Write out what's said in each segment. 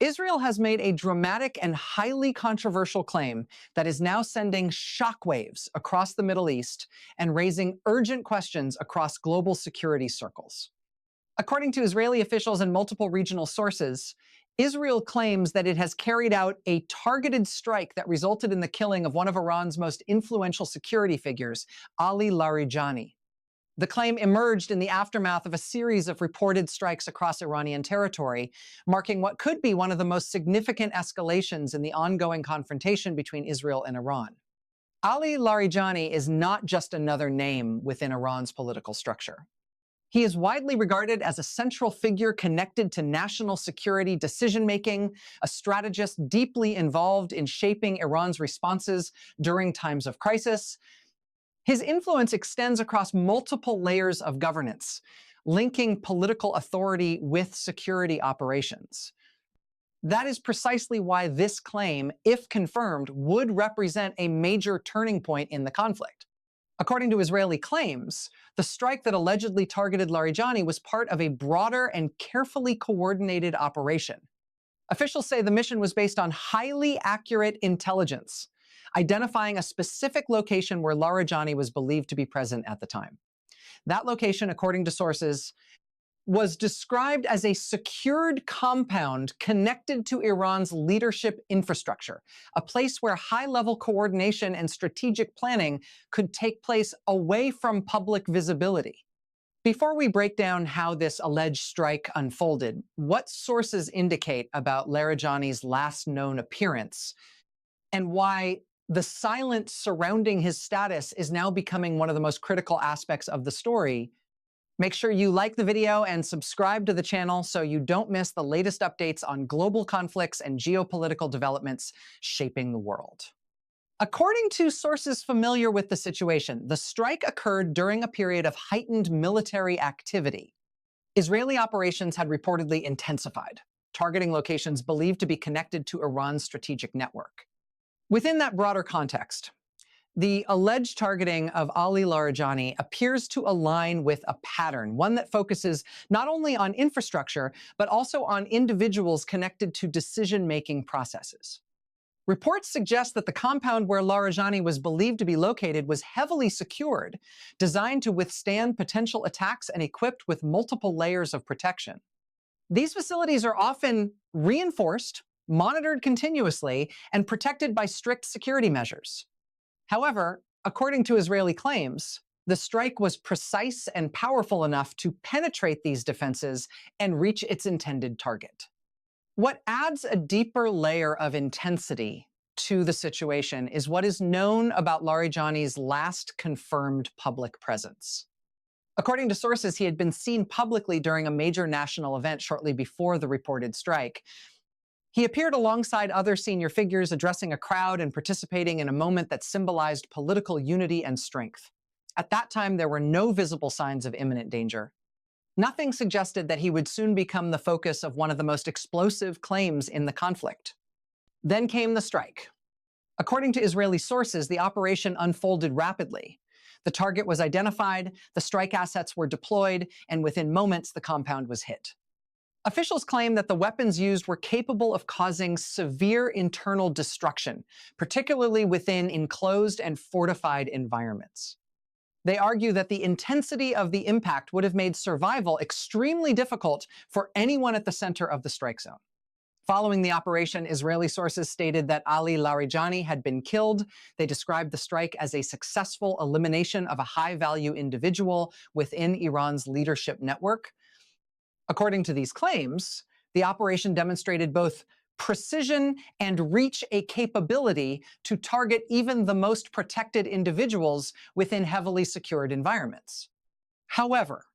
Israel has made a dramatic and highly controversial claim that is now sending shockwaves across the Middle East and raising urgent questions across global security circles. According to Israeli officials and multiple regional sources, Israel claims that it has carried out a targeted strike that resulted in the killing of one of Iran's most influential security figures, Ali Larijani. The claim emerged in the aftermath of a series of reported strikes across Iranian territory, marking what could be one of the most significant escalations in the ongoing confrontation between Israel and Iran. Ali Larijani is not just another name within Iran's political structure. He is widely regarded as a central figure connected to national security decision-making, a strategist deeply involved in shaping Iran's responses during times of crisis. His influence extends across multiple layers of governance, linking political authority with security operations. That is precisely why this claim, if confirmed, would represent a major turning point in the conflict. According to Israeli claims, the strike that allegedly targeted Larijani was part of a broader and carefully coordinated operation. Officials say the mission was based on highly accurate intelligence, identifying a specific location where Larijani was believed to be present at the time. That location, according to sources, was described as a secured compound connected to Iran's leadership infrastructure, a place where high-level coordination and strategic planning could take place away from public visibility. Before we break down how this alleged strike unfolded, what sources indicate about Larijani's last known appearance, and why the silence surrounding his status is now becoming one of the most critical aspects of the story? Make sure you like the video and subscribe to the channel so you don't miss the latest updates on global conflicts and geopolitical developments shaping the world. According to sources familiar with the situation, the strike occurred during a period of heightened military activity. Israeli operations had reportedly intensified, targeting locations believed to be connected to Iran's strategic network. Within that broader context, the alleged targeting of Ali Larijani appears to align with a pattern, one that focuses not only on infrastructure, but also on individuals connected to decision-making processes. Reports suggest that the compound where Larijani was believed to be located was heavily secured, designed to withstand potential attacks and equipped with multiple layers of protection. These facilities are often reinforced, monitored continuously, and protected by strict security measures. However, according to Israeli claims, the strike was precise and powerful enough to penetrate these defenses and reach its intended target. What adds a deeper layer of intensity to the situation is what is known about Larijani's last confirmed public presence. According to sources, he had been seen publicly during a major national event shortly before the reported strike. He appeared alongside other senior figures, addressing a crowd and participating in a moment that symbolized political unity and strength. At that time, there were no visible signs of imminent danger. Nothing suggested that he would soon become the focus of one of the most explosive claims in the conflict. Then came the strike. According to Israeli sources, the operation unfolded rapidly. The target was identified, the strike assets were deployed, and within moments, the compound was hit. Officials claim that the weapons used were capable of causing severe internal destruction, particularly within enclosed and fortified environments. They argue that the intensity of the impact would have made survival extremely difficult for anyone at the center of the strike zone. Following the operation, Israeli sources stated that Ali Larijani had been killed. They described the strike as a successful elimination of a high-value individual within Iran's leadership network. According to these claims, the operation demonstrated both precision and reach a capability to target even the most protected individuals within heavily secured environments. However,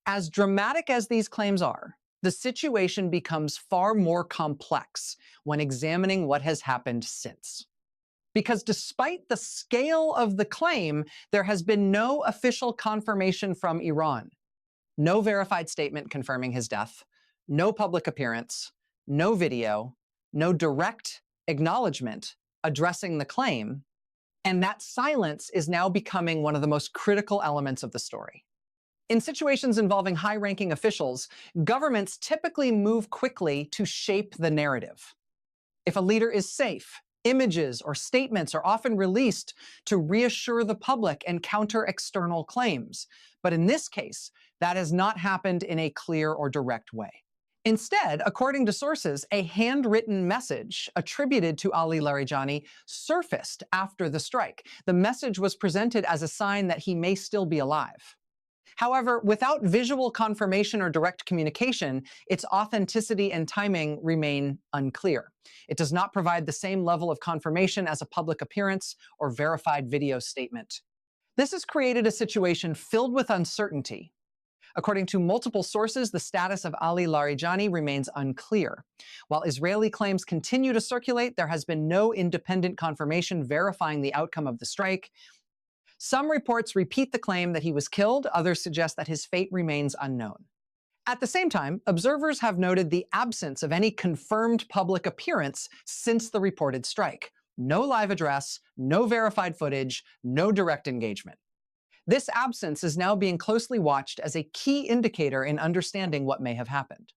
as dramatic as these claims are, the situation becomes far more complex when examining what has happened since. Because despite the scale of the claim, there has been no official confirmation from Iran. No verified statement confirming his death, no public appearance, no video, no direct acknowledgement addressing the claim, and that silence is now becoming one of the most critical elements of the story. In situations involving high-ranking officials, governments typically move quickly to shape the narrative. If a leader is safe, images or statements are often released to reassure the public and counter external claims. But in this case, that has not happened in a clear or direct way. Instead, according to sources, a handwritten message attributed to Ali Larijani surfaced after the strike. The message was presented as a sign that he may still be alive. However, without visual confirmation or direct communication, its authenticity and timing remain unclear. It does not provide the same level of confirmation as a public appearance or verified video statement. This has created a situation filled with uncertainty. According to multiple sources, the status of Ali Larijani remains unclear. While Israeli claims continue to circulate, there has been no independent confirmation verifying the outcome of the strike. Some reports repeat the claim that he was killed, others suggest that his fate remains unknown. At the same time, observers have noted the absence of any confirmed public appearance since the reported strike. No live address, no verified footage, no direct engagement. This absence is now being closely watched as a key indicator in understanding what may have happened.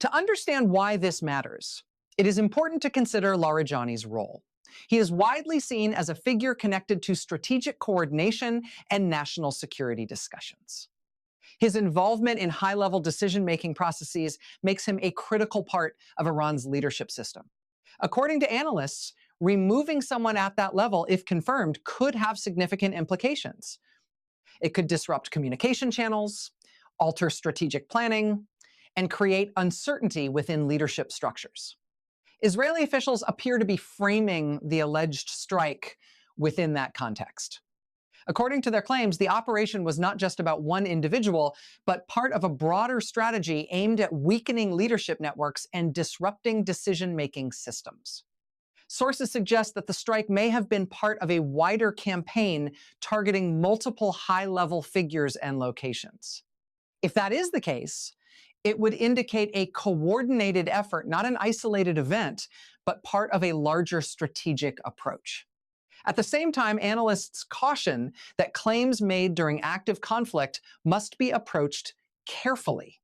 To understand why this matters, it is important to consider Larijani's role. He is widely seen as a figure connected to strategic coordination and national security discussions. His involvement in high-level decision-making processes makes him a critical part of Iran's leadership system. According to analysts, removing someone at that level, if confirmed, could have significant implications. It could disrupt communication channels, alter strategic planning, and create uncertainty within leadership structures. Israeli officials appear to be framing the alleged strike within that context. According to their claims, the operation was not just about one individual, but part of a broader strategy aimed at weakening leadership networks and disrupting decision-making systems. Sources suggest that the strike may have been part of a wider campaign targeting multiple high-level figures and locations. If that is the case, it would indicate a coordinated effort, not an isolated event, but part of a larger strategic approach. At the same time, analysts caution that claims made during active conflict must be approached carefully.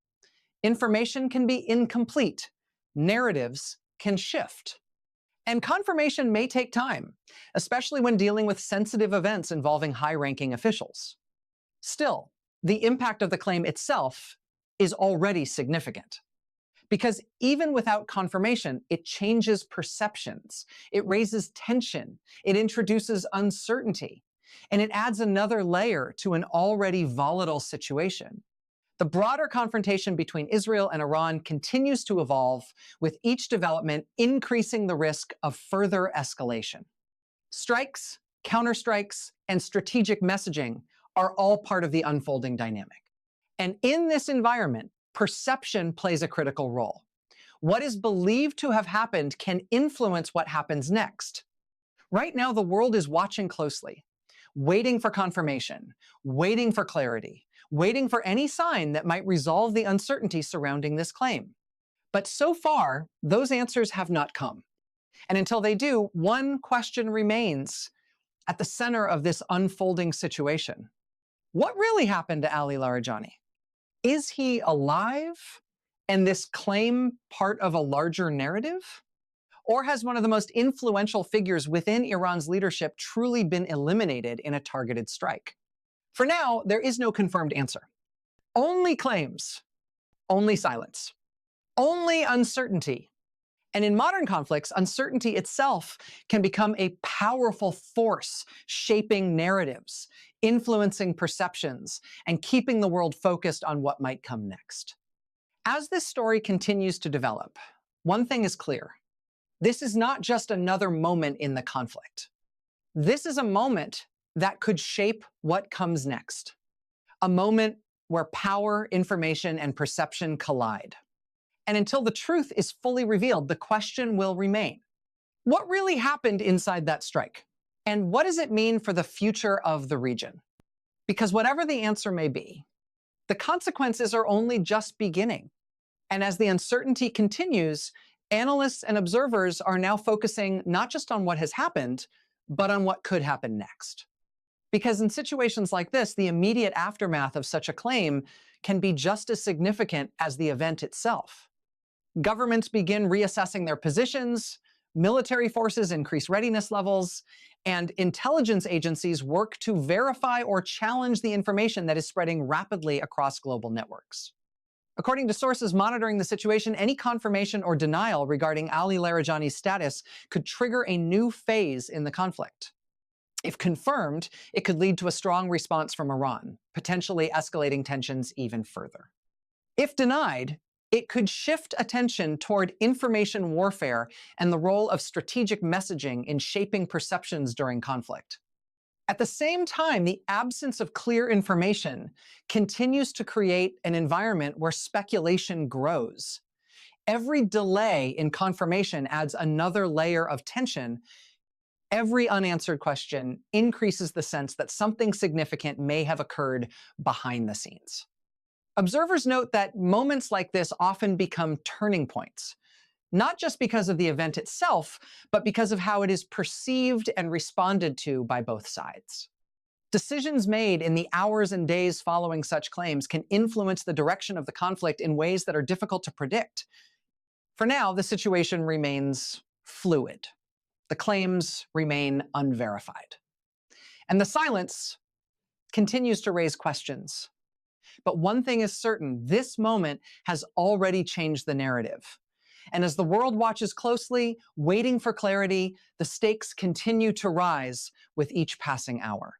Information can be incomplete. Narratives can shift. And confirmation may take time, especially when dealing with sensitive events involving high-ranking officials. Still, the impact of the claim itself is already significant. Because even without confirmation, it changes perceptions, it raises tension, it introduces uncertainty, and it adds another layer to an already volatile situation. The broader confrontation between Israel and Iran continues to evolve, with each development increasing the risk of further escalation. Strikes, counterstrikes, and strategic messaging are all part of the unfolding dynamic. And in this environment, perception plays a critical role. What is believed to have happened can influence what happens next. Right now, the world is watching closely, waiting for confirmation, waiting for clarity, waiting for any sign that might resolve the uncertainty surrounding this claim. But so far, those answers have not come. And until they do, one question remains at the center of this unfolding situation. What really happened to Ali Larijani? Is he alive, and this claim part of a larger narrative? Or has one of the most influential figures within Iran's leadership truly been eliminated in a targeted strike? For now, there is no confirmed answer. Only claims, only silence, only uncertainty. And in modern conflicts, uncertainty itself can become a powerful force shaping narratives, influencing perceptions, and keeping the world focused on what might come next. As this story continues to develop, one thing is clear. This is not just another moment in the conflict. This is a moment that could shape what comes next. A moment where power, information, and perception collide. And until the truth is fully revealed, the question will remain. What really happened inside that strike? And what does it mean for the future of the region? Because whatever the answer may be, the consequences are only just beginning. And as the uncertainty continues, analysts and observers are now focusing not just on what has happened, but on what could happen next. Because in situations like this, the immediate aftermath of such a claim can be just as significant as the event itself. Governments begin reassessing their positions, military forces increase readiness levels, and intelligence agencies work to verify or challenge the information that is spreading rapidly across global networks. According to sources monitoring the situation, any confirmation or denial regarding Ali Larijani's status could trigger a new phase in the conflict. If confirmed, it could lead to a strong response from Iran, potentially escalating tensions even further. If denied, it could shift attention toward information warfare and the role of strategic messaging in shaping perceptions during conflict. At the same time, the absence of clear information continues to create an environment where speculation grows. Every delay in confirmation adds another layer of tension. Every unanswered question increases the sense that something significant may have occurred behind the scenes. Observers note that moments like this often become turning points, not just because of the event itself, but because of how it is perceived and responded to by both sides. Decisions made in the hours and days following such claims can influence the direction of the conflict in ways that are difficult to predict. For now, the situation remains fluid. The claims remain unverified. And the silence continues to raise questions. But one thing is certain, this moment has already changed the narrative. And as the world watches closely, waiting for clarity, the stakes continue to rise with each passing hour.